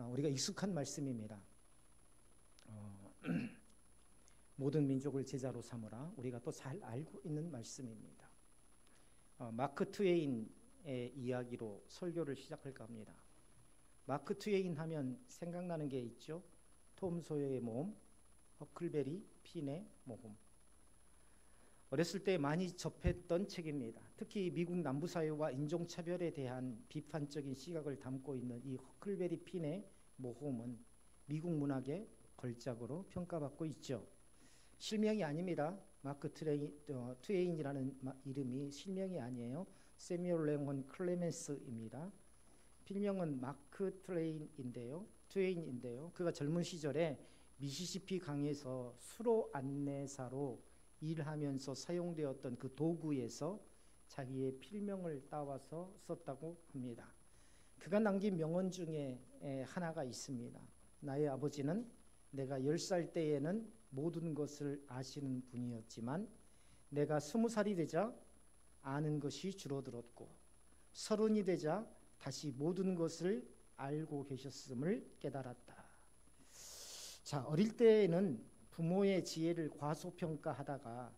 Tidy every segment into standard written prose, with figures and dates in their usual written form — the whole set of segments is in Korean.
우리가 익숙한 말씀입니다. 모든 민족을 제자로 삼으라. 우리가 또 잘 알고 있는 말씀입니다. 마크 트웨인의 이야기로 설교를 시작할까 합니다. 마크 트웨인 하면 생각나는 게 있죠. 톰 소여의 모험, 허클베리 핀의 모험. 어렸을 때 많이 접했던 책입니다. 특히 미국 남부사회와 인종차별에 대한 비판적인 시각을 담고 있는 이 허클베리 핀의 모험은 미국 문학의 걸작으로 평가받고 있죠. 실명이 아닙니다. 마크 트웨인이라는 이름이 실명이 아니에요. 세뮤얼 랭원 클레멘스입니다. 필명은 마크 트웨인인데요. 그가 젊은 시절에 미시시피 강에서 수로 안내사로 일하면서 사용되었던 그 도구에서 자기의 필명을 따와서 썼다고 합니다. 그가 남긴 명언 중에 하나가 있습니다. 나의 아버지는 내가 10살 때에는 모든 것을 아시는 분이었지만 내가 20살이 되자 아는 것이 줄어들었고 30이 되자 다시 모든 것을 알고 계셨음을 깨달았다. 자, 어릴 때에는 부모의 지혜를 과소평가하다가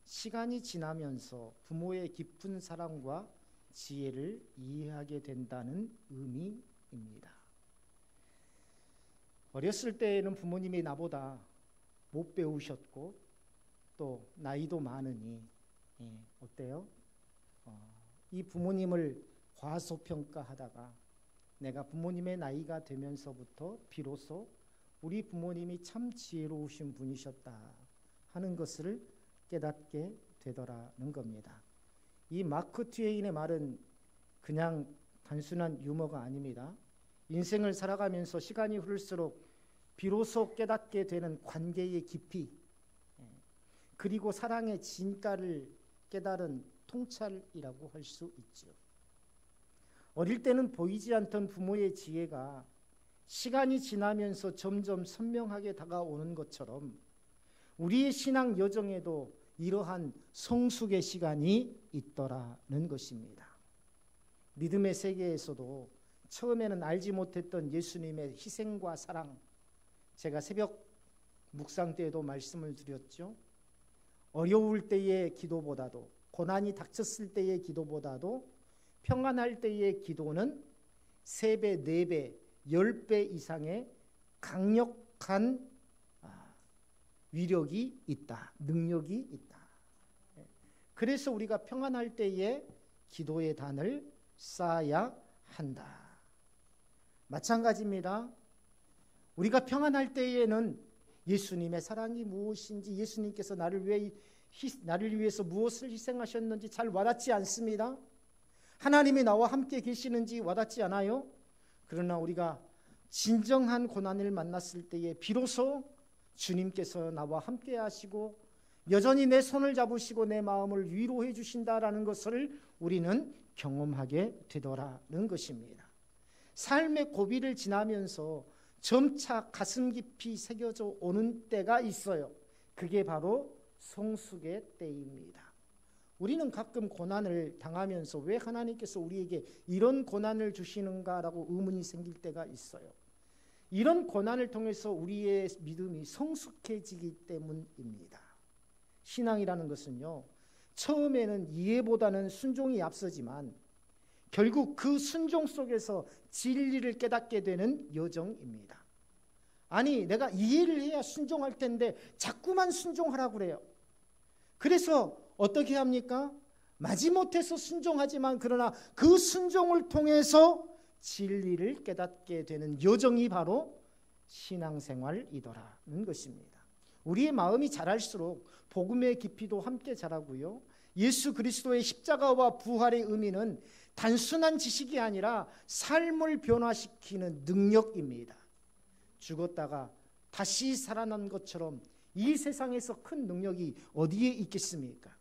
시간이 지나면서 부모의 깊은 사랑과 지혜를 이해하게 된다는 의미입니다. 어렸을 때에는 부모님이 나보다 못 배우셨고 또 나이도 많으니 어때요? 이 부모님을 과소평가하다가 내가 부모님의 나이가 되면서부터 비로소 우리 부모님이 참 지혜로우신 분이셨다 하는 것을 깨닫게 되더라는 겁니다. 이 마크 트웨인의 말은 그냥 단순한 유머가 아닙니다. 인생을 살아가면서 시간이 흐를수록 비로소 깨닫게 되는 관계의 깊이, 그리고 사랑의 진가를 깨달은 통찰이라고 할 수 있죠. 어릴 때는 보이지 않던 부모의 지혜가 시간이 지나면서 점점 선명하게 다가오는 것처럼 우리의 신앙 여정에도 이러한 성숙의 시간이 있더라는 것입니다. 믿음의 세계에서도 처음에는 알지 못했던 예수님의 희생과 사랑, 제가 새벽 묵상 때에도 말씀을 드렸죠. 어려울 때의 기도보다도, 고난이 닥쳤을 때의 기도보다도 평안할 때의 기도는 3배, 4배, 10배 이상의 강력한 위력이 있다, 능력이 있다. 그래서 우리가 평안할 때에 기도의 단을 쌓아야 한다. 마찬가지입니다. 우리가 평안할 때에는 예수님의 사랑이 무엇인지, 예수님께서 나를 위해서 무엇을 희생하셨는지 잘 와닿지 않습니다. 하나님이 나와 함께 계시는지 와닿지 않아요. 그러나 우리가 진정한 고난을 만났을 때에 비로소 주님께서 나와 함께 하시고 여전히 내 손을 잡으시고 내 마음을 위로해 주신다라는 것을 우리는 경험하게 되더라는 것입니다. 삶의 고비를 지나면서 점차 가슴 깊이 새겨져 오는 때가 있어요. 그게 바로 성숙의 때입니다. 우리는 가끔 고난을 당하면서 왜 하나님께서 우리에게 이런 고난을 주시는가라고 의문이 생길 때가 있어요. 이런 고난을 통해서 우리의 믿음이 성숙해지기 때문입니다. 신앙이라는 것은요, 처음에는 이해보다는 순종이 앞서지만 결국 그 순종 속에서 진리를 깨닫게 되는 여정입니다. 아니, 내가 이해를 해야 순종할 텐데 자꾸만 순종하라고 그래요. 그래서 어떻게 합니까? 마지못해서 순종하지만 그러나 그 순종을 통해서 진리를 깨닫게 되는 여정이 바로 신앙생활이더라는 것입니다. 우리의 마음이 자랄수록 복음의 깊이도 함께 자라고요. 예수 그리스도의 십자가와 부활의 의미는 단순한 지식이 아니라 삶을 변화시키는 능력입니다. 죽었다가 다시 살아난 것처럼 이 세상에서 큰 능력이 어디에 있겠습니까?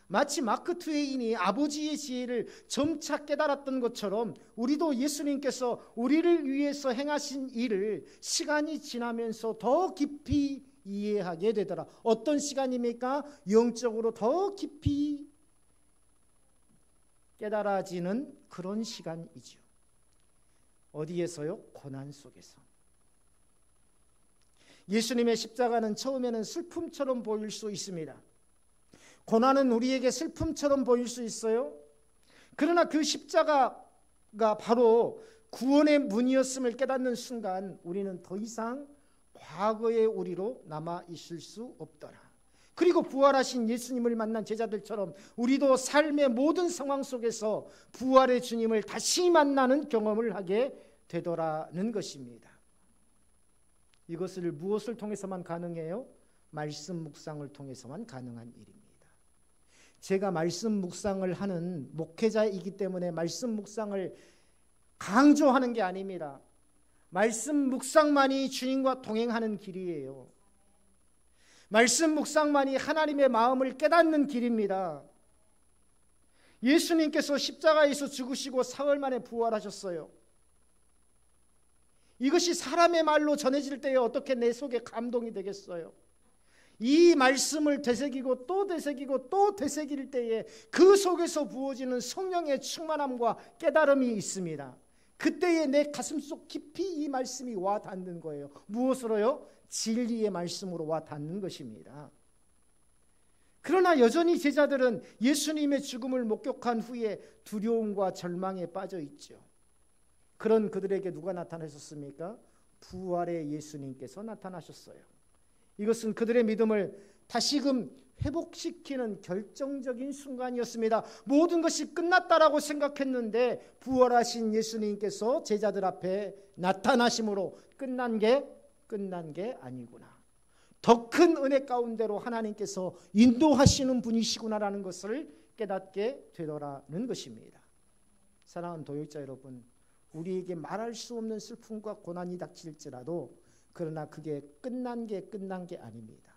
마치 마크 트웨인이 아버지의 지혜를 점차 깨달았던 것처럼 우리도 예수님께서 우리를 위해서 행하신 일을 시간이 지나면서 더 깊이 이해하게 되더라. 어떤 시간입니까? 영적으로 더 깊이 깨달아지는 그런 시간이죠. 어디에서요? 고난 속에서. 예수님의 십자가는 처음에는 슬픔처럼 보일 수 있습니다. 고난은 우리에게 슬픔처럼 보일 수 있어요. 그러나 그 십자가가 바로 구원의 문이었음을 깨닫는 순간 우리는 더 이상 과거의 우리로 남아 있을 수 없더라. 그리고 부활하신 예수님을 만난 제자들처럼 우리도 삶의 모든 상황 속에서 부활의 주님을 다시 만나는 경험을 하게 되더라는 것입니다. 이것을 무엇을 통해서만 가능해요? 말씀 묵상을 통해서만 가능한 일입니다. 제가 말씀 묵상을 하는 목회자이기 때문에 말씀 묵상을 강조하는 게 아닙니다. 말씀 묵상만이 주님과 동행하는 길이에요. 말씀 묵상만이 하나님의 마음을 깨닫는 길입니다. 예수님께서 십자가에서 죽으시고 사흘 만에 부활하셨어요. 이것이 사람의 말로 전해질 때에 어떻게 내 속에 감동이 되겠어요? 이 말씀을 되새기고 또 되새기고 또 되새길 때에 그 속에서 부어지는 성령의 충만함과 깨달음이 있습니다. 그때에 내 가슴속 깊이 이 말씀이 와 닿는 거예요. 무엇으로요? 진리의 말씀으로 와 닿는 것입니다. 그러나 여전히 제자들은 예수님의 죽음을 목격한 후에 두려움과 절망에 빠져 있죠. 그런 그들에게 누가 나타나셨습니까? 부활의 예수님께서 나타나셨어요. 이것은 그들의 믿음을 다시금 회복시키는 결정적인 순간이었습니다. 모든 것이 끝났다라고 생각했는데 부활하신 예수님께서 제자들 앞에 나타나심으로 끝난 게 아니구나. 더 큰 은혜 가운데로 하나님께서 인도하시는 분이시구나라는 것을 깨닫게 되더라는 것입니다. 사랑하는 동역자 여러분, 우리에게 말할 수 없는 슬픔과 고난이 닥칠지라도 그러나 그게 끝난 게 아닙니다.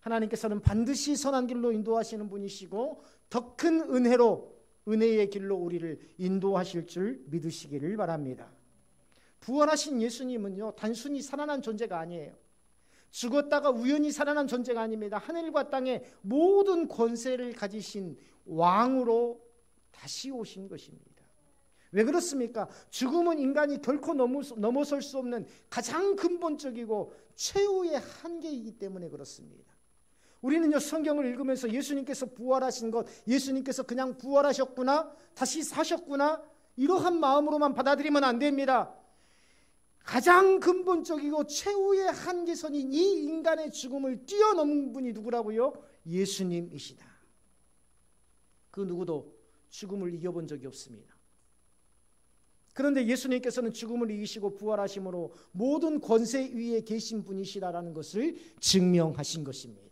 하나님께서는 반드시 선한 길로 인도하시는 분이시고 더 큰 은혜의 길로 우리를 인도하실 줄 믿으시기를 바랍니다. 부활하신 예수님은요, 단순히 살아난 존재가 아니에요. 죽었다가 우연히 살아난 존재가 아닙니다. 하늘과 땅의 모든 권세를 가지신 왕으로 다시 오신 것입니다. 왜 그렇습니까? 죽음은 인간이 결코 넘어설 수 없는 가장 근본적이고 최후의 한계이기 때문에 그렇습니다. 우리는요, 성경을 읽으면서 예수님께서 부활하신 것, 예수님께서 그냥 부활하셨구나, 다시 사셨구나, 이러한 마음으로만 받아들이면 안 됩니다. 가장 근본적이고 최후의 한계선인 이 인간의 죽음을 뛰어넘은 분이 누구라고요? 예수님이시다. 그 누구도 죽음을 이겨본 적이 없습니다. 그런데 예수님께서는 죽음을 이기시고 부활하심으로 모든 권세 위에 계신 분이시다라는 것을 증명하신 것입니다.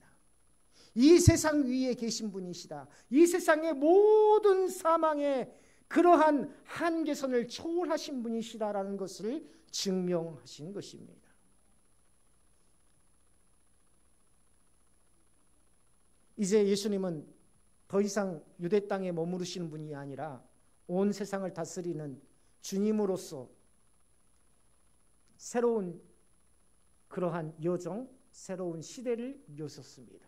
이 세상 위에 계신 분이시다. 이 세상의 모든 사망의 그러한 한계선을 초월하신 분이시다라는 것을 증명하신 것입니다. 이제 예수님은 더 이상 유대 땅에 머무르시는 분이 아니라 온 세상을 다스리는 주님으로서 새로운 그러한 여정, 새로운 시대를 여셨습니다.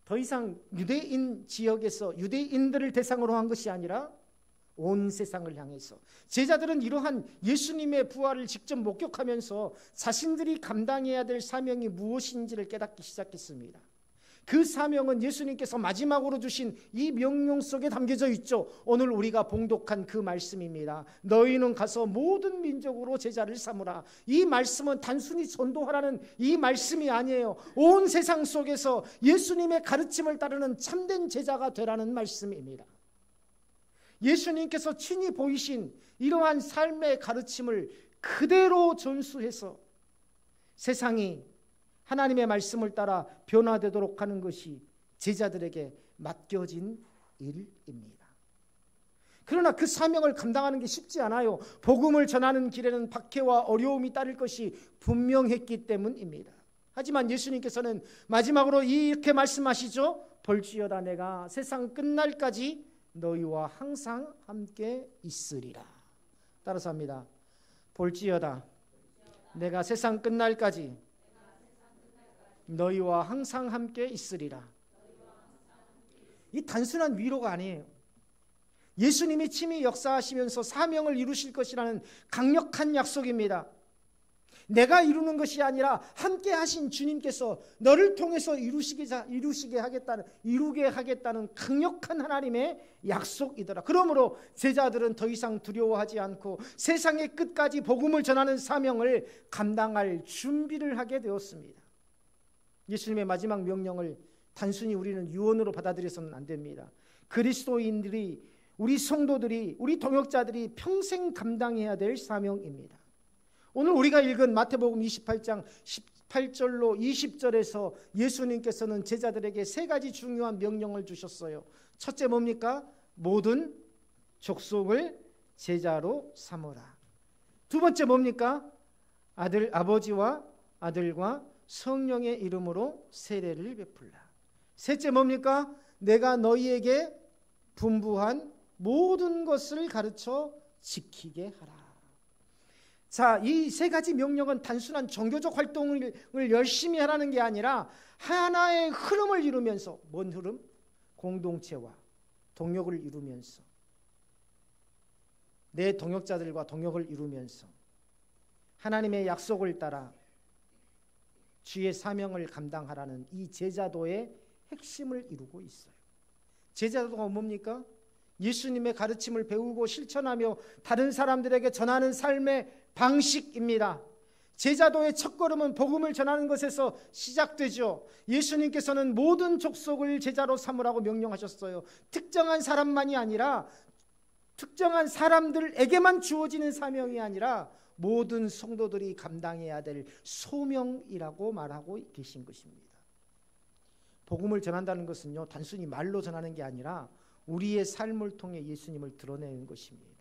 더 이상 유대인 지역에서 유대인들을 대상으로 한 것이 아니라 온 세상을 향해서 제자들은 이러한 예수님의 부활을 직접 목격하면서 자신들이 감당해야 될 사명이 무엇인지를 깨닫기 시작했습니다. 그 사명은 예수님께서 마지막으로 주신 이 명령 속에 담겨져 있죠. 오늘 우리가 봉독한 그 말씀입니다. 너희는 가서 모든 민족으로 제자를 삼으라. 이 말씀은 단순히 전도하라는 이 말씀이 아니에요. 온 세상 속에서 예수님의 가르침을 따르는 참된 제자가 되라는 말씀입니다. 예수님께서 친히 보이신 이러한 삶의 가르침을 그대로 전수해서 세상이 하나님의 말씀을 따라 변화되도록 하는 것이 제자들에게 맡겨진 일입니다. 그러나 그 사명을 감당하는 게 쉽지 않아요. 복음을 전하는 길에는 박해와 어려움이 따를 것이 분명했기 때문입니다. 하지만 예수님께서는 마지막으로 이렇게 말씀하시죠. 볼지어다 내가 세상 끝날까지 너희와 항상 함께 있으리라. 따라서 합니다. 볼지어다 내가 세상 끝날까지 너희와 항상 함께 있으리라. 이 단순한 위로가 아니에요. 예수님이 친히 역사하시면서 사명을 이루실 것이라는 강력한 약속입니다. 내가 이루는 것이 아니라 함께 하신 주님께서 너를 통해서 이루게 하겠다는 강력한 하나님의 약속이더라. 그러므로 제자들은 더 이상 두려워하지 않고 세상의 끝까지 복음을 전하는 사명을 감당할 준비를 하게 되었습니다. 예수님의 마지막 명령을 단순히 우리는 유언으로 받아들여서는 안 됩니다. 그리스도인들이, 우리 성도들이, 우리 동역자들이 평생 감당해야 될 사명입니다. 오늘 우리가 읽은 마태복음 28장 18절로 20절에서 예수님께서는 제자들에게 세 가지 중요한 명령을 주셨어요. 첫째 뭡니까? 모든 족속을 제자로 삼으라. 두 번째 뭡니까? 아버지와 아들과 성령의 이름으로 세례를 베풀라. 셋째 뭡니까? 내가 너희에게 분부한 모든 것을 가르쳐 지키게 하라. 자, 이 세 가지 명령은 단순한 종교적 활동을 열심히 하라는 게 아니라 하나의 흐름을 이루면서, 뭔 흐름? 공동체와 동역을 이루면서, 내 동역자들과 동역을 이루면서 하나님의 약속을 따라 주의 사명을 감당하라는 이 제자도의 핵심을 이루고 있어요. 제자도가 뭡니까? 예수님의 가르침을 배우고 실천하며 다른 사람들에게 전하는 삶의 방식입니다. 제자도의 첫걸음은 복음을 전하는 것에서 시작되죠. 예수님께서는 모든 족속을 제자로 삼으라고 명령하셨어요. 특정한 사람만이 아니라, 특정한 사람들에게만 주어지는 사명이 아니라 모든 성도들이 감당해야 될 소명이라고 말하고 계신 것입니다. 복음을 전한다는 것은요, 단순히 말로 전하는 게 아니라 우리의 삶을 통해 예수님을 드러내는 것입니다.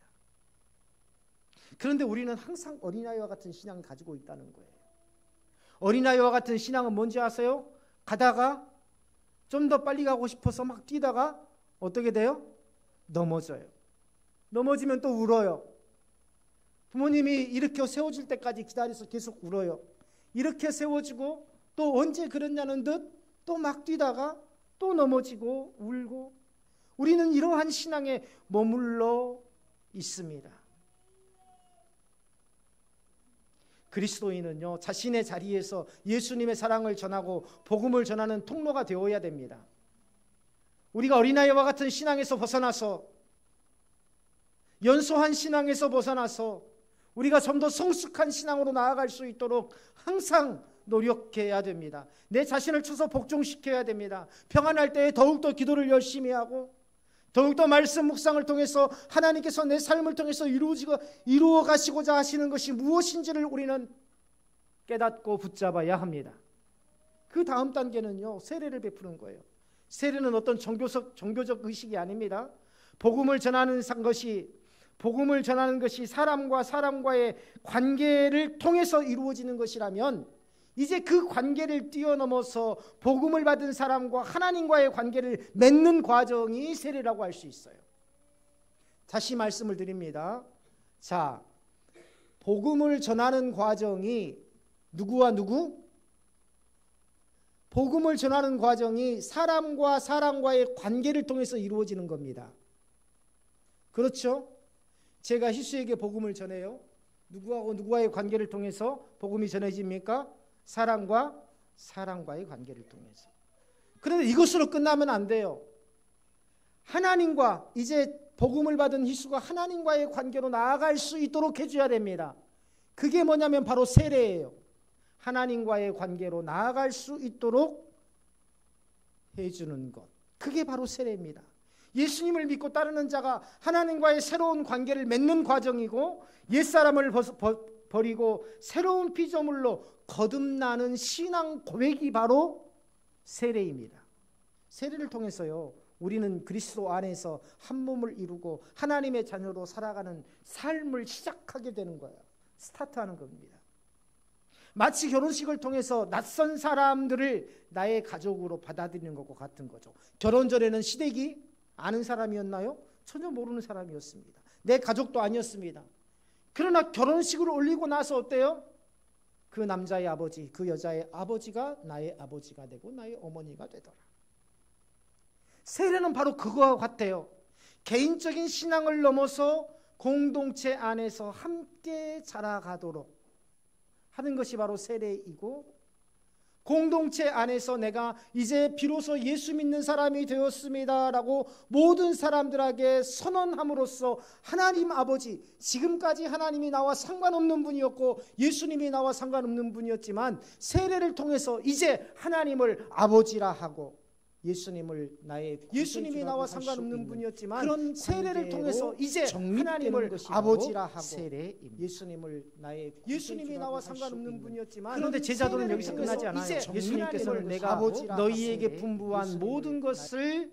그런데 우리는 항상 어린아이와 같은 신앙을 가지고 있다는 거예요. 어린아이와 같은 신앙은 뭔지 아세요? 가다가 좀 더 빨리 가고 싶어서 막 뛰다가 어떻게 돼요? 넘어져요. 넘어지면 또 울어요. 부모님이 일으켜 세워줄 때까지 기다려서 계속 울어요. 이렇게 세워주고 또 언제 그랬냐는 듯 또 막 뛰다가 또 넘어지고 울고, 우리는 이러한 신앙에 머물러 있습니다. 그리스도인은요, 자신의 자리에서 예수님의 사랑을 전하고 복음을 전하는 통로가 되어야 됩니다. 우리가 어린아이와 같은 신앙에서 벗어나서, 연소한 신앙에서 벗어나서 우리가 좀 더 성숙한 신앙으로 나아갈 수 있도록 항상 노력해야 됩니다. 내 자신을 쳐서 복종시켜야 됩니다. 평안할 때에 더욱더 기도를 열심히 하고, 더욱더 말씀 묵상을 통해서 하나님께서 내 삶을 통해서 이루어 가시고자 하시는 것이 무엇인지를 우리는 깨닫고 붙잡아야 합니다. 그 다음 단계는요, 세례를 베푸는 거예요. 세례는 어떤 종교적 의식이 아닙니다. 복음을 전하는 것이 사람과 사람과의 관계를 통해서 이루어지는 것이라면, 이제 그 관계를 뛰어넘어서 복음을 받은 사람과 하나님과의 관계를 맺는 과정이 세례라고 할 수 있어요. 다시 말씀을 드립니다. 자, 복음을 전하는 과정이 누구와 누구? 복음을 전하는 과정이 사람과 사람과의 관계를 통해서 이루어지는 겁니다. 그렇죠? 제가 희수에게 복음을 전해요. 누구하고 누구와의 관계를 통해서 복음이 전해집니까? 사람과 사람과의 관계를 통해서. 그런데 이것으로 끝나면 안 돼요. 하나님과, 이제 복음을 받은 희수가 하나님과의 관계로 나아갈 수 있도록 해줘야 됩니다. 그게 뭐냐면 바로 세례예요. 하나님과의 관계로 나아갈 수 있도록 해주는 것, 그게 바로 세례입니다. 예수님을 믿고 따르는 자가 하나님과의 새로운 관계를 맺는 과정이고, 옛사람을 버리고 새로운 피조물로 거듭나는 신앙 고백이 바로 세례입니다. 세례를 통해서요, 우리는 그리스도 안에서 한 몸을 이루고 하나님의 자녀로 살아가는 삶을 시작하게 되는 거예요. 스타트하는 겁니다. 마치 결혼식을 통해서 낯선 사람들을 나의 가족으로 받아들이는 것과 같은 거죠. 결혼 전에는 시댁이 아는 사람이었나요? 전혀 모르는 사람이었습니다. 내 가족도 아니었습니다. 그러나 결혼식을 올리고 나서 어때요? 그 남자의 아버지, 그 여자의 아버지가 나의 아버지가 되고 나의 어머니가 되더라. 세례는 바로 그거와 같아요. 개인적인 신앙을 넘어서 공동체 안에서 함께 자라가도록 하는 것이 바로 세례이고, 공동체 안에서 내가 이제 비로소 예수 믿는 사람이 되었습니다라고 모든 사람들에게 선언함으로써 하나님 아버지, 지금까지 하나님이 나와 상관없는 분이었고 예수님이 나와 상관없는 분이었지만 세례를 통해서 이제 하나님을 아버지라 하고 예수님을 예수님이 나와 상관없는 분이었지만 그런 세례를 통해서 이제 하나님을 아버지라 하고 예수님을 예수님이 나와 상관없는 분이었지만, 그런데 제자도는 여기서 끝나지 않아요. 예수님께서는 내가 너희에게 분부한 모든 것을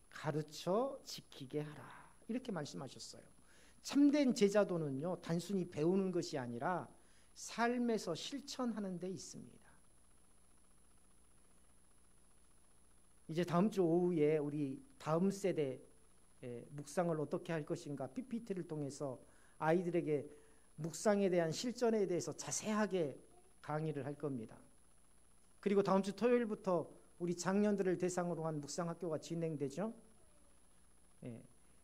가르쳐 지키게 하라, 이렇게 말씀하셨어요. 참된 제자도는요, 단순히 배우는 것이 아니라 삶에서 실천하는 데 있습니다. 이제 다음 주 오후에 우리 다음 세대 묵상을 어떻게 할 것인가 PPT를 통해서 아이들에게 묵상에 대한 실전에 대해서 자세하게 강의를 할 겁니다. 그리고 다음 주 토요일부터 우리 장년들을 대상으로 한 묵상학교가 진행되죠.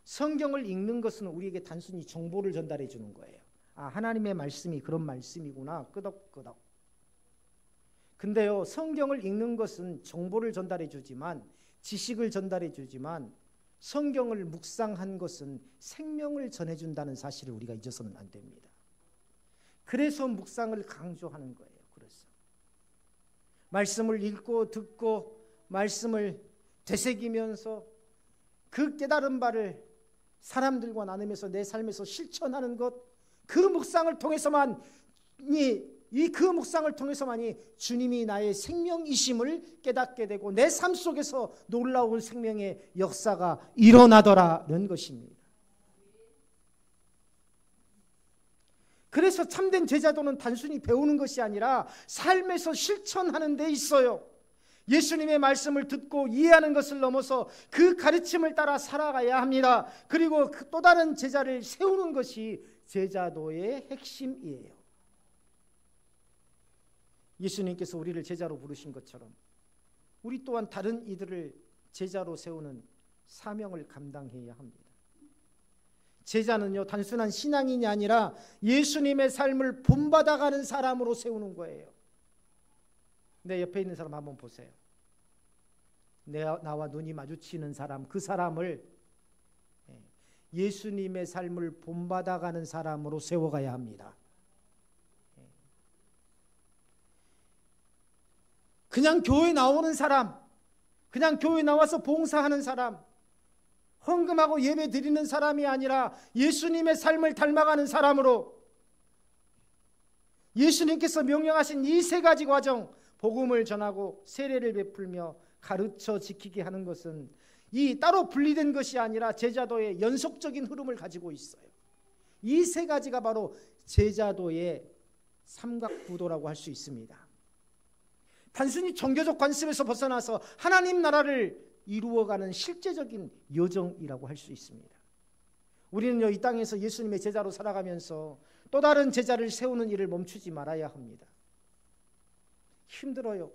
성경을 읽는 것은 우리에게 단순히 정보를 전달해 주는 거예요. 아, 하나님의 말씀이 그런 말씀이구나, 끄덕끄덕. 근데요, 성경을 읽는 것은 정보를 전달해 주지만, 지식을 전달해 주지만, 성경을 묵상한 것은 생명을 전해준다는 사실을 우리가 잊어서는 안 됩니다. 그래서 묵상을 강조하는 거예요. 그래서 말씀을 읽고 듣고 말씀을 되새기면서 그 깨달은 바를 사람들과 나누면서 내 삶에서 실천하는 것, 그 묵상을 통해서만이 그 묵상을 통해서만이 주님이 나의 생명이심을 깨닫게 되고 내 삶 속에서 놀라운 생명의 역사가 일어나더라는 것입니다. 그래서 참된 제자도는 단순히 배우는 것이 아니라 삶에서 실천하는 데 있어요. 예수님의 말씀을 듣고 이해하는 것을 넘어서 그 가르침을 따라 살아가야 합니다. 그리고 또 다른 제자를 세우는 것이 제자도의 핵심이에요. 예수님께서 우리를 제자로 부르신 것처럼 우리 또한 다른 이들을 제자로 세우는 사명을 감당해야 합니다. 제자는요, 단순한 신앙인이 아니라 예수님의 삶을 본받아가는 사람으로 세우는 거예요. 내 옆에 있는 사람 한번 보세요. 나와 눈이 마주치는 사람, 그 사람을 예수님의 삶을 본받아가는 사람으로 세워가야 합니다. 그냥 교회 나오는 사람, 그냥 교회 나와서 봉사하는 사람, 헌금하고 예배 드리는 사람이 아니라 예수님의 삶을 닮아가는 사람으로 예수님께서 명령하신 이 세 가지 과정, 복음을 전하고 세례를 베풀며 가르쳐 지키게 하는 것은 이 따로 분리된 것이 아니라 제자도의 연속적인 흐름을 가지고 있어요. 이 세 가지가 바로 제자도의 삼각구도라고 할 수 있습니다. 단순히 종교적 관습에서 벗어나서 하나님 나라를 이루어가는 실제적인 여정이라고 할 수 있습니다. 우리는요, 이 땅에서 예수님의 제자로 살아가면서 또 다른 제자를 세우는 일을 멈추지 말아야 합니다. 힘들어요.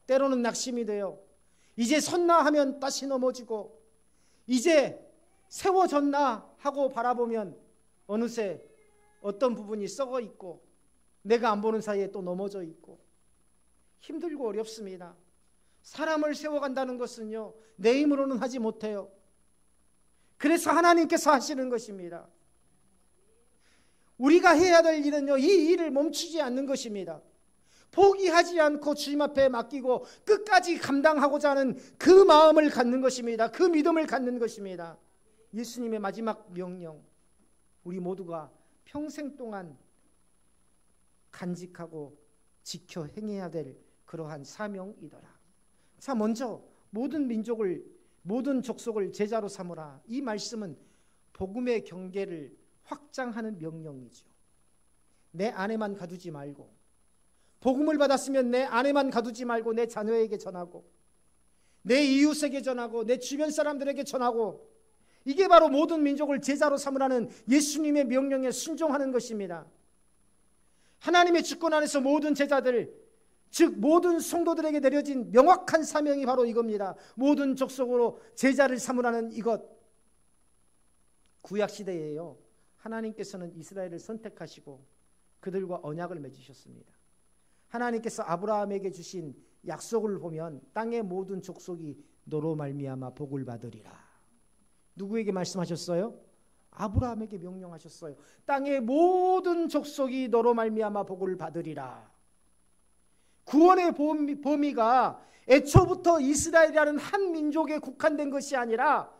때로는 낙심이 돼요. 이제 섰나 하면 다시 넘어지고, 이제 세워졌나 하고 바라보면 어느새 어떤 부분이 썩어 있고 내가 안 보는 사이에 또 넘어져 있고 힘들고 어렵습니다. 사람을 세워간다는 것은요, 내 힘으로는 하지 못해요. 그래서 하나님께서 하시는 것입니다. 우리가 해야 될 일은요, 이 일을 멈추지 않는 것입니다. 포기하지 않고 주님 앞에 맡기고 끝까지 감당하고자 하는 그 마음을 갖는 것입니다. 그 믿음을 갖는 것입니다. 예수님의 마지막 명령, 우리 모두가 평생 동안 간직하고 지켜 행해야 될 그러한 사명이더라. 자, 먼저 모든 민족을, 모든 족속을 제자로 삼으라. 이 말씀은 복음의 경계를 확장하는 명령이죠. 내 안에만 가두지 말고, 복음을 받았으면 내 안에만 가두지 말고 내 자녀에게 전하고, 내 이웃에게 전하고, 내 주변 사람들에게 전하고, 이게 바로 모든 민족을 제자로 삼으라는 예수님의 명령에 순종하는 것입니다. 하나님의 주권 안에서 모든 제자들, 즉 모든 성도들에게 내려진 명확한 사명이 바로 이겁니다. 모든 족속으로 제자를 삼으라는 이것. 구약 시대에요. 하나님께서는 이스라엘을 선택하시고 그들과 언약을 맺으셨습니다. 하나님께서 아브라함에게 주신 약속을 보면 땅의 모든 족속이 너로 말미암아 복을 받으리라. 누구에게 말씀하셨어요? 아브라함에게 명령하셨어요. 땅의 모든 족속이 너로 말미암아 복을 받으리라. 구원의 범위가 애초부터 이스라엘이라는 한 민족에 국한된 것이 아니라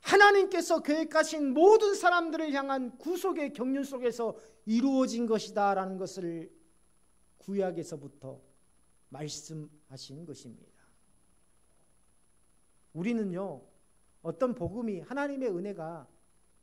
하나님께서 계획하신 모든 사람들을 향한 구속의 경륜 속에서 이루어진 것이다 라는 것을 구약에서부터 말씀하신 것입니다. 우리는요, 어떤 복음이, 하나님의 은혜가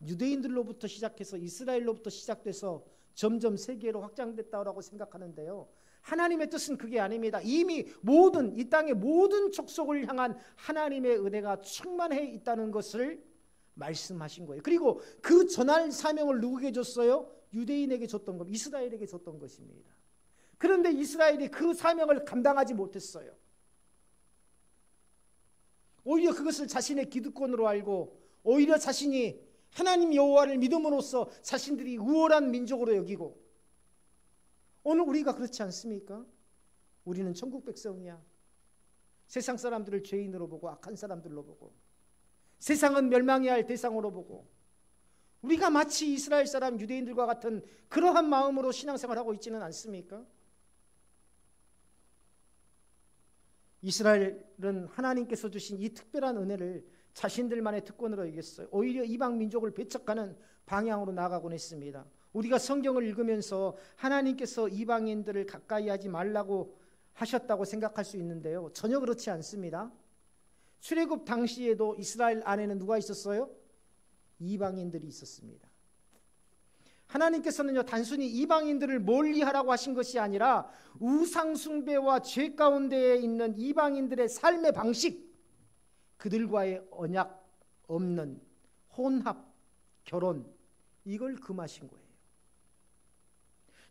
유대인들로부터 시작해서 이스라엘로부터 시작돼서 점점 세계로 확장됐다고 생각하는데요, 하나님의 뜻은 그게 아닙니다. 이미 모든 이 땅의 모든 족속을 향한 하나님의 은혜가 충만해 있다는 것을 말씀하신 거예요. 그리고 그 전할 사명을 누구에게 줬어요? 유대인에게 줬던 것, 이스라엘에게 줬던 것입니다. 그런데 이스라엘이 그 사명을 감당하지 못했어요. 오히려 그것을 자신의 기득권으로 알고 오히려 자신이 하나님 여호와를 믿음으로써 자신들이 우월한 민족으로 여기고, 오늘 우리가 그렇지 않습니까? 우리는 천국 백성이야. 세상 사람들을 죄인으로 보고 악한 사람들로 보고 세상은 멸망해야 할 대상으로 보고, 우리가 마치 이스라엘 사람 유대인들과 같은 그러한 마음으로 신앙생활하고 있지는 않습니까? 이스라엘은 하나님께서 주신 이 특별한 은혜를 자신들만의 특권으로 여겼어요. 오히려 이방 민족을 배척하는 방향으로 나아가곤 했습니다. 우리가 성경을 읽으면서 하나님께서 이방인들을 가까이 하지 말라고 하셨다고 생각할 수 있는데요, 전혀 그렇지 않습니다. 출애굽 당시에도 이스라엘 안에는 누가 있었어요? 이방인들이 있었습니다. 하나님께서는요, 단순히 이방인들을 멀리하라고 하신 것이 아니라 우상 숭배와 죄 가운데에 있는 이방인들의 삶의 방식, 그들과의 언약 없는 혼합, 결혼, 이걸 금하신 거예요.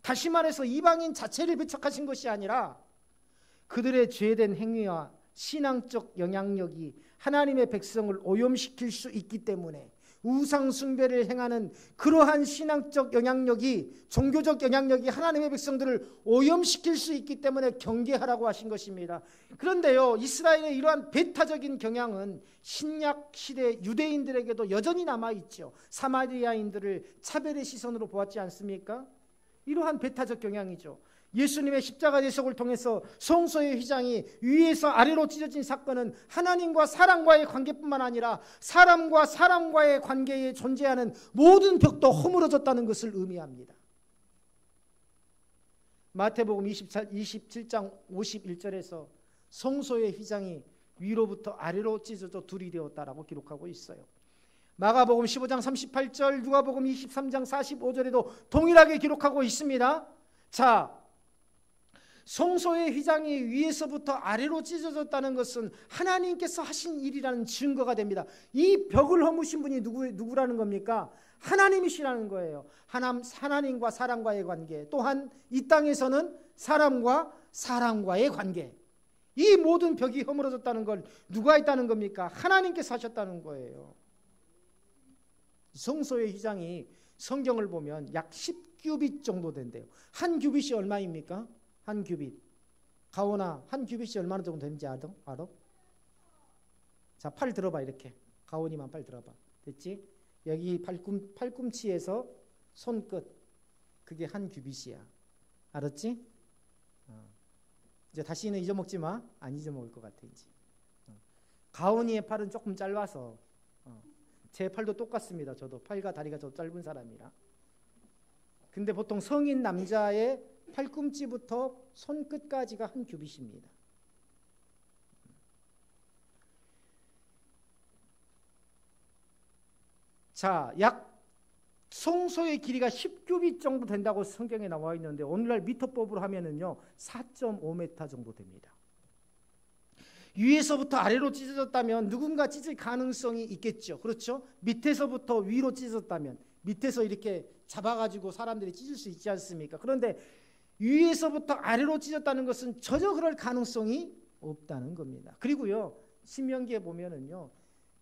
다시 말해서 이방인 자체를 배척하신 것이 아니라 그들의 죄된 행위와 신앙적 영향력이 하나님의 백성을 오염시킬 수 있기 때문에 우상 숭배를 행하는 그러한 신앙적 영향력이, 종교적 영향력이 하나님의 백성들을 오염시킬 수 있기 때문에 경계하라고 하신 것입니다. 그런데요, 이스라엘의 이러한 배타적인 경향은 신약 시대 유대인들에게도 여전히 남아있죠. 사마리아인들을 차별의 시선으로 보았지 않습니까? 이러한 배타적 경향이죠. 예수님의 십자가 대속을 통해서 성소의 휘장이 위에서 아래로 찢어진 사건은 하나님과 사람과의 관계뿐만 아니라 사람과 사람과의 관계에 존재하는 모든 벽도 허물어졌다는 것을 의미합니다. 마태복음 27장 51절에서 성소의 휘장이 위로부터 아래로 찢어져 둘이 되었다라고 기록하고 있어요. 마가복음 15장 38절, 누가복음 23장 45절에도 동일하게 기록하고 있습니다. 자, 성소의 휘장이 위에서부터 아래로 찢어졌다는 것은 하나님께서 하신 일이라는 증거가 됩니다. 이 벽을 허무신 분이 누구라는 겁니까? 하나님이시라는 거예요. 하나님과 사람과의 관계, 또한 이 땅에서는 사람과 사람과의 관계, 이 모든 벽이 허물어졌다는 걸 누가 했다는 겁니까? 하나님께서 하셨다는 거예요. 성소의 휘장이 성경을 보면 약 10규빗 정도 된대요. 한 규빗이 얼마입니까? 한 규빗. 가온아, 한 규빗이 얼마나 정도 되는지 알아? 자, 팔 들어봐. 이렇게 가온이만 팔 들어봐. 됐지? 여기 팔꿈치에서 손끝, 그게 한 규빗이야. 알았지? 이제 다시는 잊어먹지 마. 안 잊어먹을 것 같아 이제. 가온이의 팔은 조금 짧아서, 제 팔도 똑같습니다. 저도 팔과 다리가 좀 짧은 사람이라. 근데 보통 성인 남자의 팔꿈치부터 손끝까지가 한 규빗입니다. 자, 약 성소의 길이가 10규빗 정도 된다고 성경에 나와 있는데 오늘날 미터법으로 하면은요 4.5m 정도 됩니다. 위에서부터 아래로 찢어졌다면 누군가 찢을 가능성이 있겠죠. 그렇죠? 밑에서부터 위로 찢어졌다면 밑에서 이렇게 잡아가지고 사람들이 찢을 수 있지 않습니까? 그런데 위에서부터 아래로 찢었다는 것은 전혀 그럴 가능성이 없다는 겁니다. 그리고요, 신명기에 보면은요,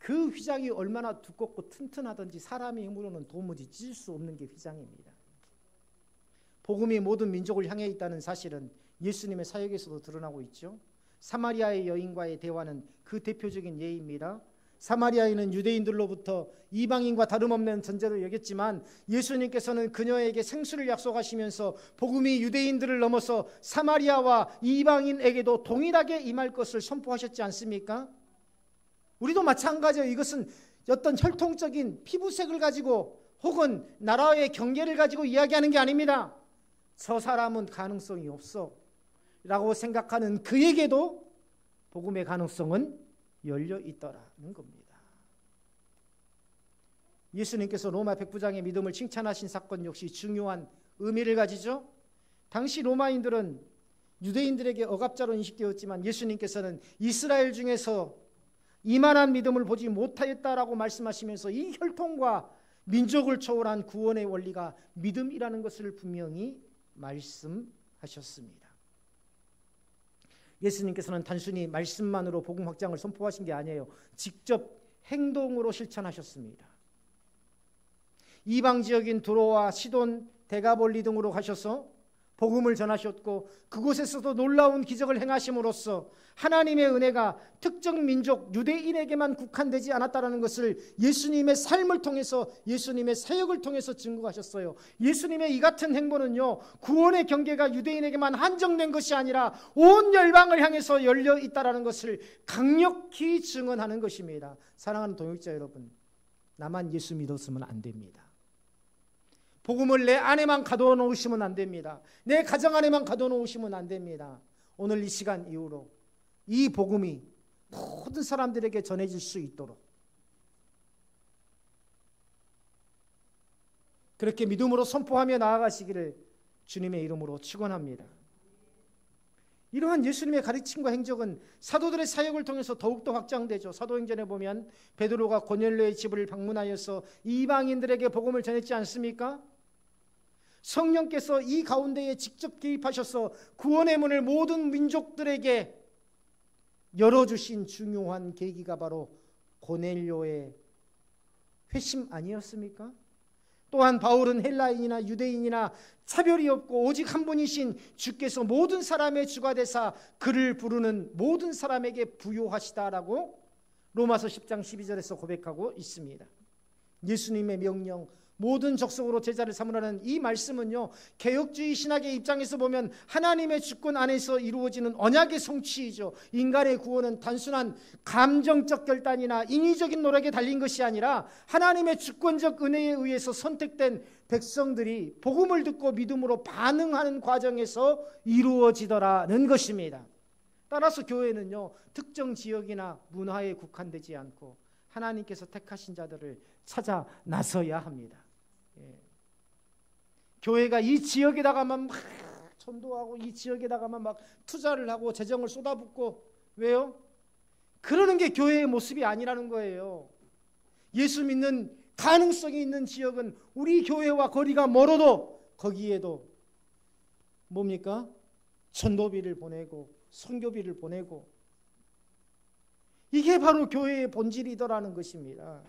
그 휘장이 얼마나 두껍고 튼튼하든지 사람의 힘으로는 도무지 찢을 수 없는 게 휘장입니다. 복음이 모든 민족을 향해 있다는 사실은 예수님의 사역에서도 드러나고 있죠. 사마리아의 여인과의 대화는 그 대표적인 예입니다. 사마리아인은 유대인들로부터 이방인과 다름없는 존재로 여겼지만 예수님께서는 그녀에게 생수를 약속하시면서 복음이 유대인들을 넘어서 사마리아와 이방인에게도 동일하게 임할 것을 선포하셨지 않습니까? 우리도 마찬가지예요. 이것은 어떤 혈통적인 피부색을 가지고 혹은 나라의 경계를 가지고 이야기하는 게 아닙니다. 저 사람은 가능성이 없어 라고 생각하는 그에게도 복음의 가능성은 열려 있더라는 겁니다. 예수님께서 로마 백부장의 믿음을 칭찬하신 사건 역시 중요한 의미를 가지죠. 당시 로마인들은 유대인들에게 억압자로 인식되었지만 예수님께서는 이스라엘 중에서 이만한 믿음을 보지 못하였다라고 말씀하시면서 이 혈통과 민족을 초월한 구원의 원리가 믿음이라는 것을 분명히 말씀하셨습니다. 예수님께서는 단순히 말씀만으로 복음 확장을 선포하신 게 아니에요. 직접 행동으로 실천하셨습니다. 이방 지역인 두로와 시돈, 데가볼리 등으로 가셔서 복음을 전하셨고 그곳에서도 놀라운 기적을 행하심으로써 하나님의 은혜가 특정 민족 유대인에게만 국한되지 않았다는 것을 예수님의 삶을 통해서 예수님의 사역을 통해서 증거하셨어요. 예수님의 이 같은 행보는요, 구원의 경계가 유대인에게만 한정된 것이 아니라 온 열방을 향해서 열려 있다는 것을 강력히 증언하는 것입니다. 사랑하는 동역자 여러분, 나만 예수 믿었으면 안 됩니다. 복음을 내 안에만 가둬 놓으시면 안 됩니다. 내 가정 안에만 가둬 놓으시면 안 됩니다. 오늘 이 시간 이후로 이 복음이 모든 사람들에게 전해질 수 있도록 그렇게 믿음으로 선포하며 나아가시기를 주님의 이름으로 축원합니다. 이러한 예수님의 가르침과 행적은 사도들의 사역을 통해서 더욱더 확장되죠. 사도행전에 보면 베드로가 고넬료의 집을 방문하여서 이방인들에게 복음을 전했지 않습니까? 성령께서 이 가운데에 직접 개입하셔서 구원의 문을 모든 민족들에게 열어주신 중요한 계기가 바로 고넬료의 회심 아니었습니까? 또한 바울은 헬라인이나 유대인이나 차별이 없고 오직 한 분이신 주께서 모든 사람의 주가 되사 그를 부르는 모든 사람에게 부요하시다라고 로마서 10장 12절에서 고백하고 있습니다. 예수님의 명령, 모든 족속으로 제자를 삼으라는 이 말씀은요, 개혁주의 신학의 입장에서 보면 하나님의 주권 안에서 이루어지는 언약의 성취이죠. 인간의 구원은 단순한 감정적 결단이나 인위적인 노력에 달린 것이 아니라 하나님의 주권적 은혜에 의해서 선택된 백성들이 복음을 듣고 믿음으로 반응하는 과정에서 이루어지더라는 것입니다. 따라서 교회는요, 특정 지역이나 문화에 국한되지 않고 하나님께서 택하신 자들을 찾아 나서야 합니다. 교회가 이 지역에다가만 막 전도하고 이 지역에다가만 막 투자를 하고 재정을 쏟아붓고, 왜요? 그러는 게 교회의 모습이 아니라는 거예요. 예수 믿는 가능성이 있는 지역은 우리 교회와 거리가 멀어도 거기에도 뭡니까? 전도비를 보내고 선교비를 보내고, 이게 바로 교회의 본질이더라는 것입니다.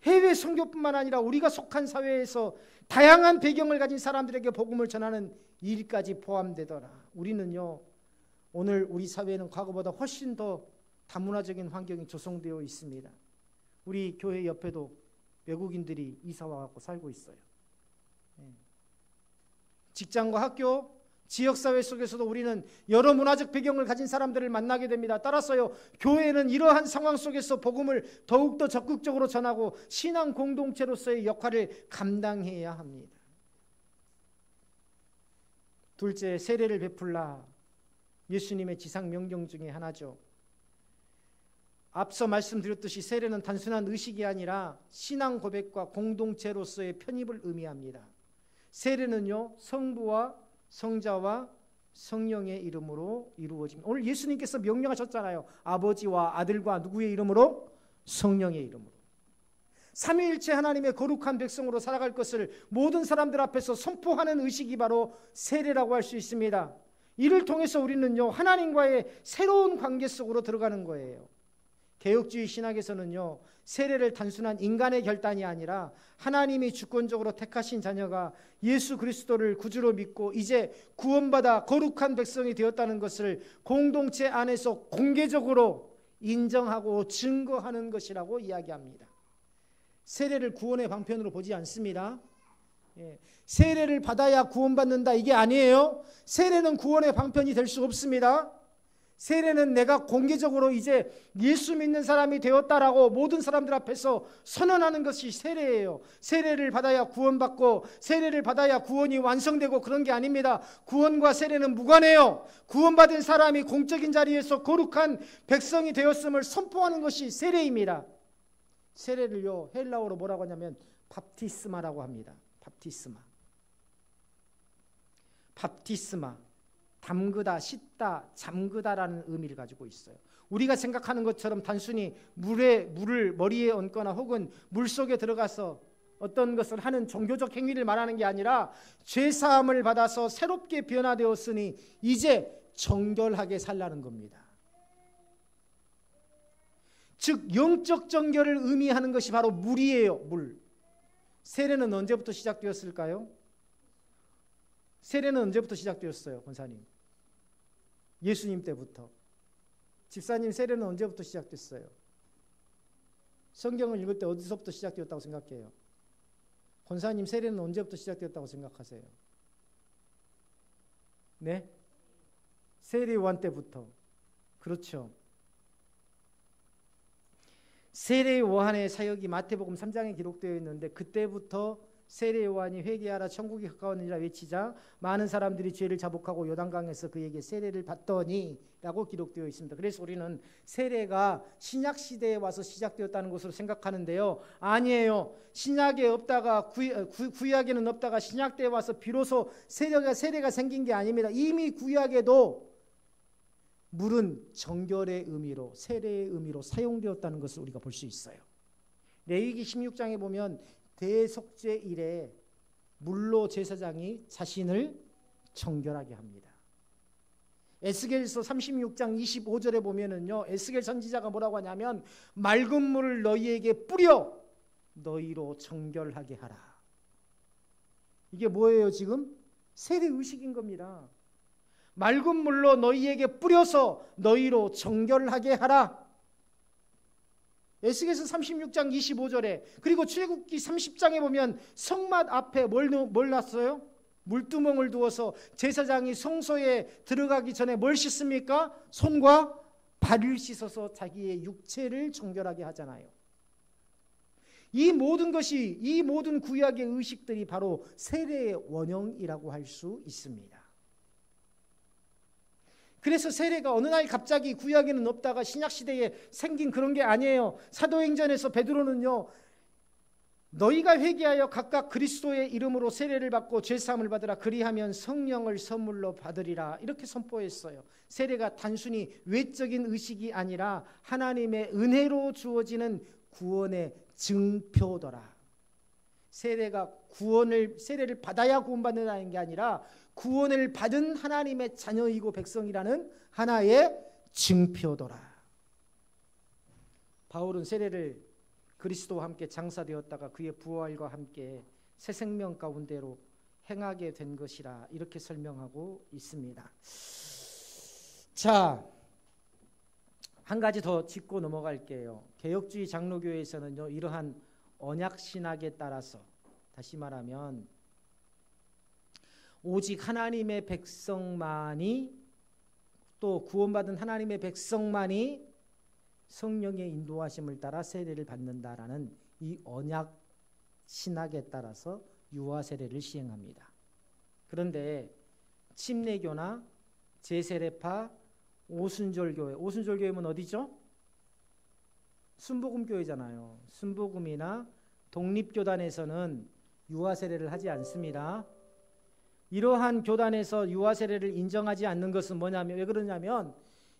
해외 선교뿐만 아니라 우리가 속한 사회에서 다양한 배경을 가진 사람들에게 복음을 전하는 일까지 포함되더라. 우리는요, 오늘 우리 사회는 과거보다 훨씬 더 다문화적인 환경이 조성되어 있습니다. 우리 교회 옆에도 외국인들이 이사 와서 살고 있어요. 직장과 학교, 지역사회 속에서도 우리는 여러 문화적 배경을 가진 사람들을 만나게 됩니다. 따라서요, 교회는 이러한 상황 속에서 복음을 더욱더 적극적으로 전하고 신앙 공동체로서의 역할을 감당해야 합니다. 둘째, 세례를 베풀라. 예수님의 지상 명령 중에 하나죠. 앞서 말씀드렸듯이 세례는 단순한 의식이 아니라 신앙 고백과 공동체로서의 편입을 의미합니다. 세례는요, 성부와 성자와 성령의 이름으로 이루어집니다. 오늘 예수님께서 명령하셨잖아요. 아버지와 아들과 누구의 이름으로? 성령의 이름으로. 삼위일체 하나님의 거룩한 백성으로 살아갈 것을 모든 사람들 앞에서 선포하는 의식이 바로 세례라고 할 수 있습니다. 이를 통해서 우리는요, 하나님과의 새로운 관계 속으로 들어가는 거예요. 개혁주의 신학에서는요, 세례를 단순한 인간의 결단이 아니라 하나님이 주권적으로 택하신 자녀가 예수 그리스도를 구주로 믿고 이제 구원받아 거룩한 백성이 되었다는 것을 공동체 안에서 공개적으로 인정하고 증거하는 것이라고 이야기합니다. 세례를 구원의 방편으로 보지 않습니다. 세례를 받아야 구원받는다, 이게 아니에요. 세례는 구원의 방편이 될 수 없습니다. 세례는 내가 공개적으로 이제 예수 믿는 사람이 되었다라고 모든 사람들 앞에서 선언하는 것이 세례예요. 세례를 받아야 구원받고 세례를 받아야 구원이 완성되고 그런 게 아닙니다. 구원과 세례는 무관해요. 구원받은 사람이 공적인 자리에서 거룩한 백성이 되었음을 선포하는 것이 세례입니다. 세례를요, 헬라어로 뭐라고 하냐면 밥티스마라고 합니다. 밥티스마. 담그다, 씻다, 잠그다라는 의미를 가지고 있어요. 우리가 생각하는 것처럼 단순히 물을 머리에 얹거나 혹은 물속에 들어가서 어떤 것을 하는 종교적 행위를 말하는 게 아니라 죄사함을 받아서 새롭게 변화되었으니 이제 정결하게 살라는 겁니다. 즉 영적 정결을 의미하는 것이 바로 물이에요. 물. 세례는 언제부터 시작되었을까요? 세례는 언제부터 시작되었어요, 권사님? 예수님 때부터. 집사님, 세례는 언제부터 시작됐어요? 성경을 읽을 때 어디서부터 시작되었다고 생각해요? 권사님, 세례는 언제부터 시작되었다고 생각하세요? 네? 세례 요한 때부터. 그렇죠. 세례 요한의 사역이 마태복음 3장에 기록되어 있는데 그때부터 세례 요한이 회개하라 천국이 가까웠느니라 외치자 많은 사람들이 죄를 자복하고 요단강에서 그에게 세례를 받더니 라고 기록되어 있습니다. 그래서 우리는 세례가 신약 시대에 와서 시작되었다는 것으로 생각하는데요, 아니에요. 신약에 없다가 구약에는 없다가 신약 때에 와서 비로소 세례가 생긴 게 아닙니다. 이미 구약에도 물은 정결의 의미로, 세례의 의미로 사용되었다는 것을 우리가 볼 수 있어요. 레위기 16장에 보면 대속죄 일에 물로 제사장이 자신을 정결하게 합니다. 에스겔서 36장 25절에 보면은요, 에스겔 선지자가 뭐라고 하냐면 맑은 물을 너희에게 뿌려 너희로 정결하게 하라. 이게 뭐예요? 지금 세례 의식인 겁니다. 맑은 물로 너희에게 뿌려서 너희로 정결하게 하라. 에스겔서 36장 25절에, 그리고 출애굽기 30장에 보면 성막 앞에 뭘 놨어요? 물두멍을 두어서 제사장이 성소에 들어가기 전에 뭘 씻습니까? 손과 발을 씻어서 자기의 육체를 정결하게 하잖아요. 이 모든 구약의 의식들이 바로 세례의 원형이라고 할 수 있습니다. 그래서 세례가 어느 날 갑자기 구약에는 없다가 신약시대에 생긴 그런 게 아니에요. 사도행전에서 베드로는요, 너희가 회개하여 각각 그리스도의 이름으로 세례를 받고 죄사함을 받으라. 그리하면 성령을 선물로 받으리라. 이렇게 선포했어요. 세례가 단순히 외적인 의식이 아니라 하나님의 은혜로 주어지는 구원의 증표더라. 세례가 세례를 받아야 구원받는다는 게 아니라 구원을 받은 하나님의 자녀이고 백성이라는 하나의 증표더라. 바울은 세례를 그리스도와 함께 장사되었다가 그의 부활과 함께 새 생명 가운데로 행하게 된 것이라 이렇게 설명하고 있습니다. 자, 한 가지 더 짚고 넘어갈게요. 개혁주의 장로교회에서는요, 이러한 언약 신학에 따라서, 다시 말하면 오직 하나님의 백성만이, 또 구원받은 하나님의 백성만이 성령의 인도하심을 따라 세례를 받는다라는 이 언약 신학에 따라서 유아 세례를 시행합니다. 그런데 침례교나 제세례파, 오순절교회, 오순절교회는 어디죠? 순복음교회잖아요. 순복음이나 독립교단에서는 유아 세례를 하지 않습니다. 이러한 교단에서 유아 세례를 인정하지 않는 것은 뭐냐면, 왜 그러냐면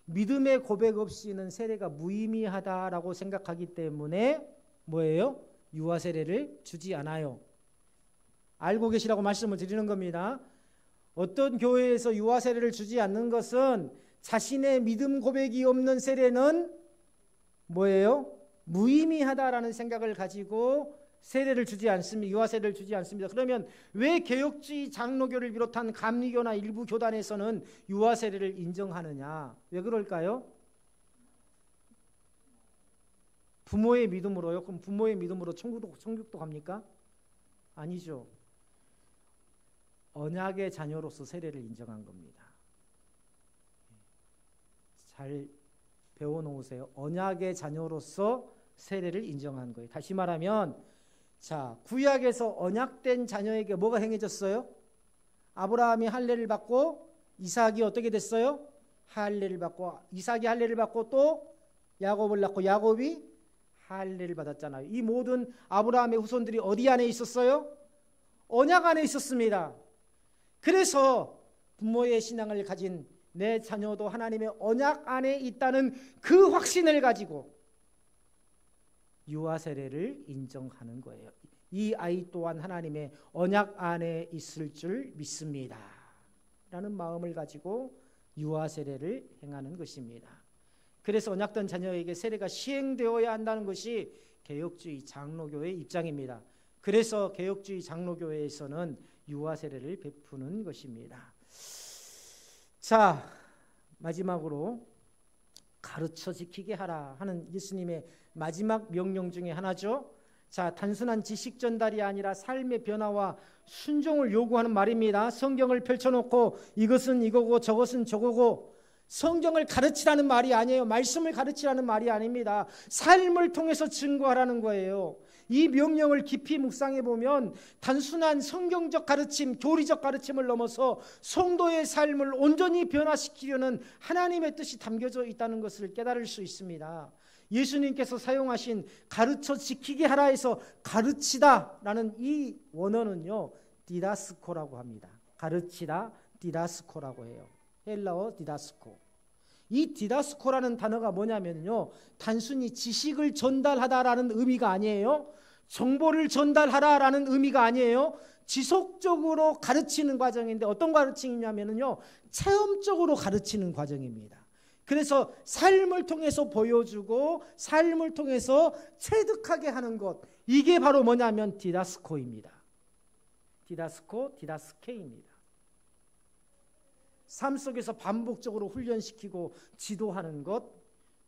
믿음의 고백 없이는 세례가 무의미하다라고 생각하기 때문에 뭐예요? 유아 세례를 주지 않아요. 알고 계시라고 말씀을 드리는 겁니다. 어떤 교회에서 유아 세례를 주지 않는 것은 자신의 믿음 고백이 없는 세례는 뭐예요? 무의미하다라는 생각을 가지고 세례를 주지 않습니다. 유아 세례를 주지 않습니다. 그러면 왜 개혁주의 장로교를 비롯한 감리교나 일부 교단에서는 유아 세례를 인정하느냐? 왜 그럴까요? 부모의 믿음으로요? 그럼 부모의 믿음으로 천국도 갑니까? 아니죠. 언약의 자녀로서 세례를 인정한 겁니다. 잘 배워놓으세요. 언약의 자녀로서 세례를 인정한 거예요. 다시 말하면 자, 구약에서 언약된 자녀에게 뭐가 행해졌어요? 아브라함이 할례를 받고 이삭이 어떻게 됐어요? 할례를 받고 이삭이 할례를 받고 또 야곱을 낳고 야곱이 할례를 받았잖아요. 이 모든 아브라함의 후손들이 어디 안에 있었어요? 언약 안에 있었습니다. 그래서 부모의 신앙을 가진 내 자녀도 하나님의 언약 안에 있다는 그 확신을 가지고 유아 세례를 인정하는 거예요. 이 아이 또한 하나님의 언약 안에 있을 줄 믿습니다. 라는 마음을 가지고 유아 세례를 행하는 것입니다. 그래서 언약된 자녀에게 세례가 시행되어야 한다는 것이 개혁주의 장로교의 입장입니다. 그래서 개혁주의 장로교회에서는 유아 세례를 베푸는 것입니다. 자, 마지막으로 가르쳐 지키게 하라 하는 예수님의 마지막 명령 중에 하나죠. 자, 단순한 지식 전달이 아니라 삶의 변화와 순종을 요구하는 말입니다. 성경을 펼쳐놓고 이것은 이거고 저것은 저거고 성경을 가르치라는 말이 아니에요. 말씀을 가르치라는 말이 아닙니다. 삶을 통해서 증거하라는 거예요. 이 명령을 깊이 묵상해 보면 단순한 성경적 가르침, 교리적 가르침을 넘어서 성도의 삶을 온전히 변화시키려는 하나님의 뜻이 담겨져 있다는 것을 깨달을 수 있습니다. 예수님께서 사용하신 가르쳐 지키게 하라 해서 가르치다라는 이 원어는요, 디다스코라고 합니다. 가르치다, 디다스코라고 해요. 헬라어 디다스코. 이 디다스코라는 단어가 뭐냐면요, 단순히 지식을 전달하다라는 의미가 아니에요. 정보를 전달하라라는 의미가 아니에요. 지속적으로 가르치는 과정인데 어떤 가르침이냐면요, 체험적으로 가르치는 과정입니다. 그래서 삶을 통해서 보여주고 삶을 통해서 체득하게 하는 것, 이게 바로 뭐냐면 디다스코입니다. 디다스코, 디다스케입니다. 삶 속에서 반복적으로 훈련시키고 지도하는 것,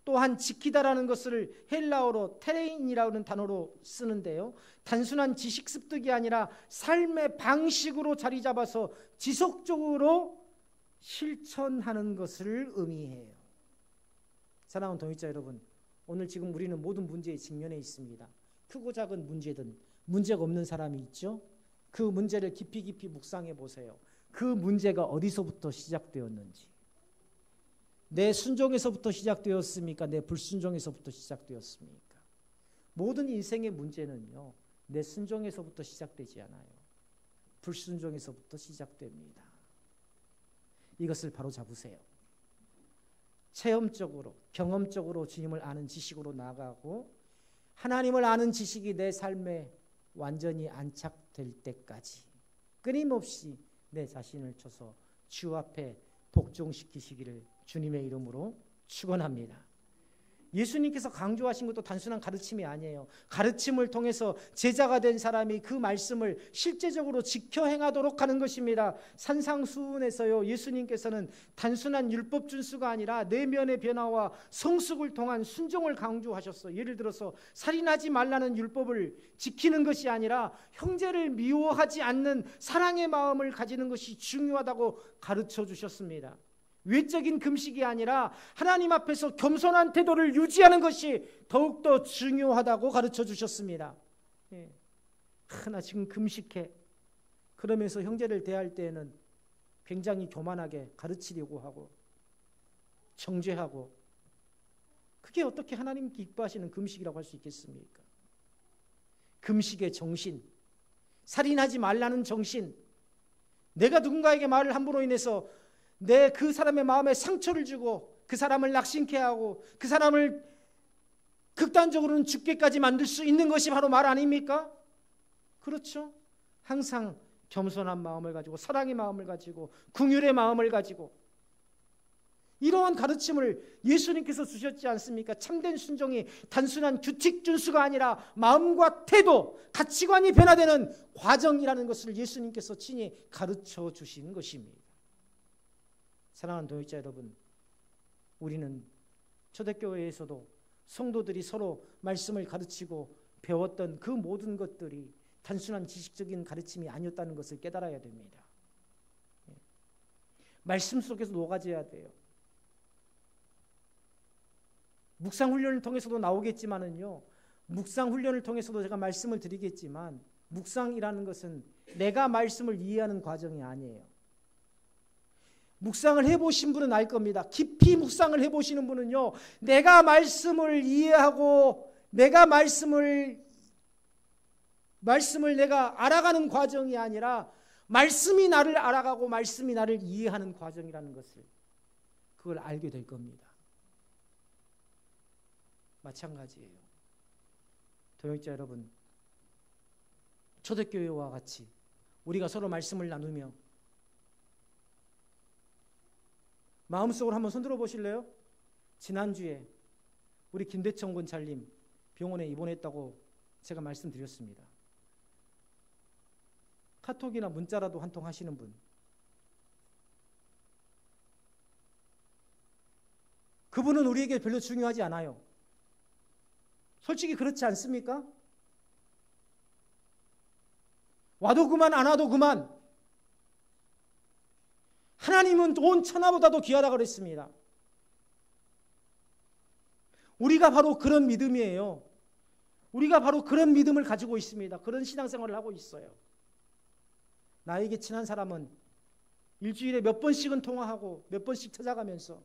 또한 지키다라는 것을 헬라어로 테레인이라는 단어로 쓰는데요, 단순한 지식 습득이 아니라 삶의 방식으로 자리 잡아서 지속적으로 실천하는 것을 의미해요. 사랑하는 동역자 여러분, 오늘 지금 우리는 모든 문제에 직면해 있습니다. 크고 작은 문제든 문제가 없는 사람이 있죠. 그 문제를 깊이 묵상해 보세요. 그 문제가 어디서부터 시작되었는지, 내 순종에서부터 시작되었습니까? 내 불순종에서부터 시작되었습니까? 모든 인생의 문제는요, 내 순종에서부터 시작되지 않아요. 불순종에서부터 시작됩니다. 이것을 바로 잡으세요. 체험적으로, 경험적으로 주님을 아는 지식으로 나아가고 하나님을 아는 지식이 내 삶에 완전히 안착될 때까지 끊임없이 내 자신을 쳐서 주 앞에 복종시키시기를 주님의 이름으로 축원합니다. 예수님께서 강조하신 것도 단순한 가르침이 아니에요. 가르침을 통해서 제자가 된 사람이 그 말씀을 실제적으로 지켜 행하도록 하는 것입니다. 산상수훈에서요, 예수님께서는 단순한 율법 준수가 아니라 내면의 변화와 성숙을 통한 순종을 강조하셨어요. 예를 들어서 살인하지 말라는 율법을 지키는 것이 아니라 형제를 미워하지 않는 사랑의 마음을 가지는 것이 중요하다고 가르쳐 주셨습니다. 외적인 금식이 아니라 하나님 앞에서 겸손한 태도를 유지하는 것이 더욱더 중요하다고 가르쳐 주셨습니다. 나 지금 금식해. 그러면서 형제를 대할 때에는 굉장히 교만하게 가르치려고 하고 정죄하고, 그게 어떻게 하나님 기뻐하시는 금식이라고 할 수 있겠습니까? 금식의 정신, 살인하지 말라는 정신, 내가 누군가에게 말을 함부로 인해서 내 그 사람의 마음에 상처를 주고 그 사람을 낙심케 하고 그 사람을 극단적으로는 죽게까지 만들 수 있는 것이 바로 말 아닙니까? 그렇죠? 항상 겸손한 마음을 가지고 사랑의 마음을 가지고 긍휼의 마음을 가지고 이러한 가르침을 예수님께서 주셨지 않습니까? 참된 순종이 단순한 규칙 준수가 아니라 마음과 태도, 가치관이 변화되는 과정이라는 것을 예수님께서 친히 가르쳐 주신 것입니다. 사랑하는 동역자 여러분, 우리는 초대교회에서도 성도들이 서로 말씀을 가르치고 배웠던 그 모든 것들이 단순한 지식적인 가르침이 아니었다는 것을 깨달아야 됩니다. 말씀 속에서 녹아져야 돼요. 묵상 훈련을 통해서도 나오겠지만은요, 묵상 훈련을 통해서도 제가 말씀을 드리겠지만, 묵상이라는 것은 내가 말씀을 이해하는 과정이 아니에요. 묵상을 해보신 분은 알 겁니다. 깊이 묵상을 해보시는 분은요, 내가 말씀을 이해하고 내가 말씀을 내가 알아가는 과정이 아니라 말씀이 나를 알아가고 말씀이 나를 이해하는 과정이라는 것을, 그걸 알게 될 겁니다. 마찬가지예요. 동역자 여러분, 초대교회와 같이 우리가 서로 말씀을 나누며 마음속으로 한번 손들어 보실래요? 지난주에 우리 김대청 권찰님 병원에 입원했다고 제가 말씀드렸습니다. 카톡이나 문자라도 한 통 하시는 분, 그분은 우리에게 별로 중요하지 않아요. 솔직히 그렇지 않습니까? 와도 그만 안 와도 그만. 하나님은 온 천하보다도 귀하다고 그랬습니다. 우리가 바로 그런 믿음이에요. 우리가 바로 그런 믿음을 가지고 있습니다. 그런 신앙생활을 하고 있어요. 나에게 친한 사람은 일주일에 몇 번씩은 통화하고 몇 번씩 찾아가면서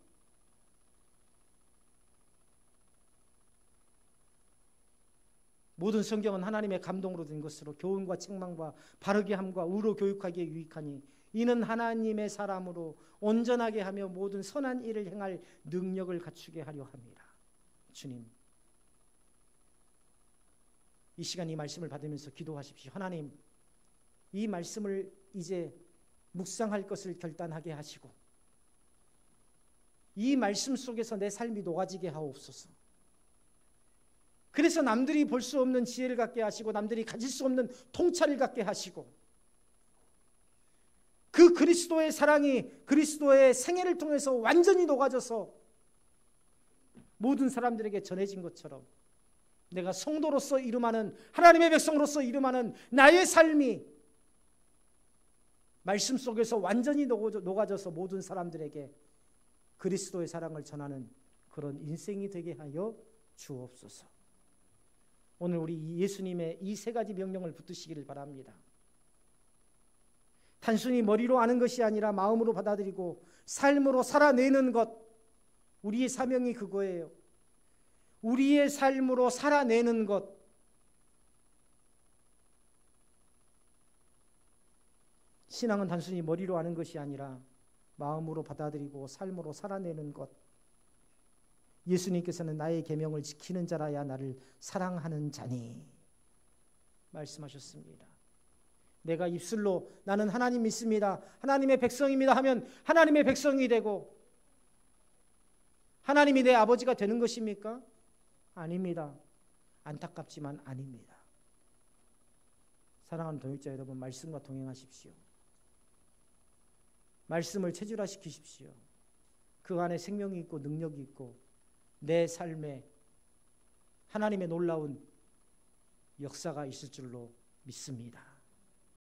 모든 성경은 하나님의 감동으로 된 것으로 교훈과 책망과 바르게 함과 의로 교육하기에 유익하니 이는 하나님의 사람으로 온전하게 하며 모든 선한 일을 행할 능력을 갖추게 하려 합니다. 주님, 이 시간 이 말씀을 받으면서 기도하십시오. 하나님, 이 말씀을 이제 묵상할 것을 결단하게 하시고 이 말씀 속에서 내 삶이 녹아지게 하옵소서. 그래서 남들이 볼 수 없는 지혜를 갖게 하시고 남들이 가질 수 없는 통찰을 갖게 하시고 그 그리스도의 사랑이 그리스도의 생애를 통해서 완전히 녹아져서 모든 사람들에게 전해진 것처럼 내가 성도로서 이름하는 하나님의 백성으로서 이름하는 나의 삶이 말씀 속에서 완전히 녹아져서 모든 사람들에게 그리스도의 사랑을 전하는 그런 인생이 되게 하여 주옵소서. 오늘 우리 예수님의 이 세 가지 명령을 붙드시기를 바랍니다. 단순히 머리로 아는 것이 아니라 마음으로 받아들이고 삶으로 살아내는 것, 우리의 사명이 그거예요. 우리의 삶으로 살아내는 것. 신앙은 단순히 머리로 아는 것이 아니라 마음으로 받아들이고 삶으로 살아내는 것. 예수님께서는 나의 계명을 지키는 자라야 나를 사랑하는 자니 말씀하셨습니다. 내가 입술로 나는 하나님 믿습니다, 하나님의 백성입니다 하면 하나님의 백성이 되고 하나님이 내 아버지가 되는 것입니까? 아닙니다. 안타깝지만 아닙니다. 사랑하는 동역자 여러분, 말씀과 동행하십시오. 말씀을 체질화시키십시오. 그 안에 생명이 있고 능력이 있고 내 삶에 하나님의 놀라운 역사가 있을 줄로 믿습니다.